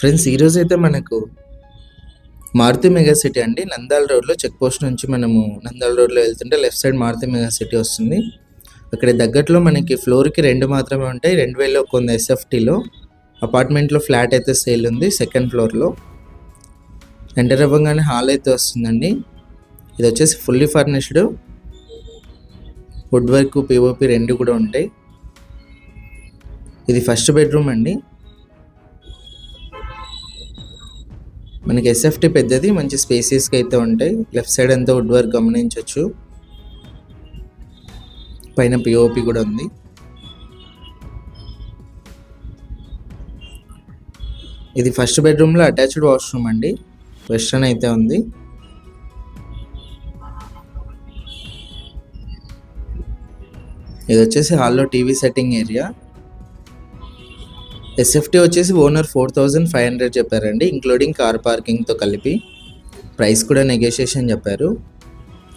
Friends, ఈరోజు అయితే మనకు మారుతి మెగా సిటీ అండి. నంద్యాల రోడ్లో చెక్ పోస్ట్ నుంచి మనము నంద్యాల రోడ్లో వెళ్తుంటే left side Maruti mega city వస్తుంది. అక్కడ దగ్గరలో మనకి ఫ్లోర్కి 2 మాత్రమే ఉంటాయి. 2000 కొంత ఎస్ఎఫ్టీలో అపార్ట్మెంట్లో ఫ్లాట్ అయితే సేల్ ఉంది సెకండ్ ఫ్లోర్లో. ఎంటర్ అవ్వగానే హాల్ అయితే వస్తుందండి. ఇది వచ్చేసి fully furnished, wood work, POP 2 కూడా ఉంటాయి. ఇది ఫస్ట్ బెడ్రూమ్ అండి. మనకి ఎస్ఎఫ్టీ పెద్దది, మంచి స్పేసెస్గా అయితే ఉంటాయి. లెఫ్ట్ సైడ్ అంతా వుడ్ వర్క్ గమనించవచ్చు. పైన పిఓపి కూడా ఉంది. ఇది ఫస్ట్ బెడ్రూమ్లో అటాచ్డ్ వాష్రూమ్ అండి. వెస్టర్న్ అయితే ఉంది. ఇది వచ్చేసి హాల్లో టీవీ సెట్టింగ్ ఏరియా. ఎస్ఎఫ్టీ వచ్చేసి ఓనర్ 4500 చెప్పారండి, ఇంక్లూడింగ్ కార్ పార్కింగ్తో కలిపి. ప్రైస్ కూడా నెగోషియేషన్ చెప్పారు.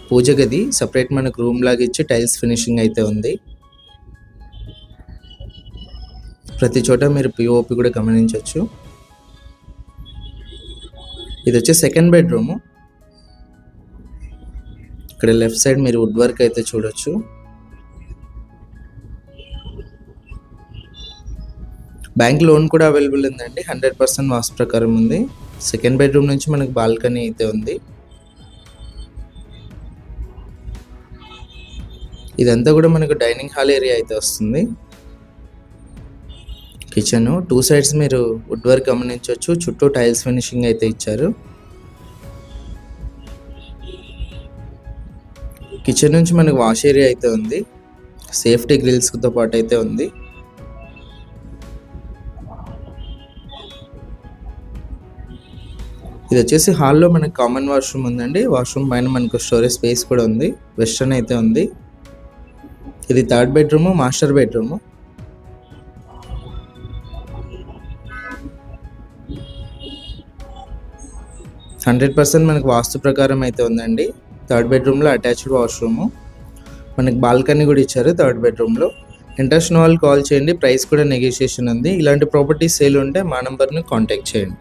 పూజ గది సపరేట్ మనకు రూమ్ లాగా ఇచ్చి టైల్స్ ఫినిషింగ్ అయితే ఉంది. ప్రతి చోట మీరు పిఓపి కూడా గమనించవచ్చు. ఇది వచ్చి సెకండ్ బెడ్రూము. ఇక్కడ లెఫ్ట్ సైడ్ మీరు వుడ్ వర్క్ అయితే చూడొచ్చు. బ్యాంక్ లోన్ కూడా అవైలబుల్ ఉందండి. 100% వాస్తు ప్రకారం ఉంది. సెకండ్ బెడ్రూమ్ నుంచి మనకు బాల్కనీ అయితే ఉంది. ఇదంతా కూడా మనకు డైనింగ్ హాల్ ఏరియా అయితే వస్తుంది. కిచెన్ 2 సైడ్స్ మీరు వుడ్ వర్క్ గమనించవచ్చు. చుట్టూ టైల్స్ ఫినిషింగ్ అయితే ఇచ్చారు. కిచెన్ నుంచి మనకు వాష్ ఏరియా అయితే ఉంది. సేఫ్టీ గ్రిల్స్తో పాటు అయితే ఉంది. ఇది వచ్చేసి హాల్లో మనకు కామన్ వాష్రూమ్ ఉందండి. వాష్రూమ్ పైన మనకు స్టోరేజ్ స్పేస్ కూడా ఉంది. వెస్టర్న్ అయితే ఉంది. ఇది థర్డ్ బెడ్రూము, మాస్టర్ బెడ్రూము. మనకు వాస్తు ప్రకారం అయితే ఉందండి. థర్డ్ బెడ్రూమ్లో అటాచ్డ్ వాష్రూము. మనకి బాల్కనీ కూడా ఇచ్చారు థర్డ్ బెడ్రూమ్లో. ఇంట్రెస్ట్ ఉన్న వాళ్ళు కాల్ చేయండి. ప్రైస్ కూడా నెగోషియేషన్ ఉంది. ఇలాంటి ప్రాపర్టీస్ సేల్ ఉంటే మా నెంబర్ని కాంటాక్ట్ చేయండి.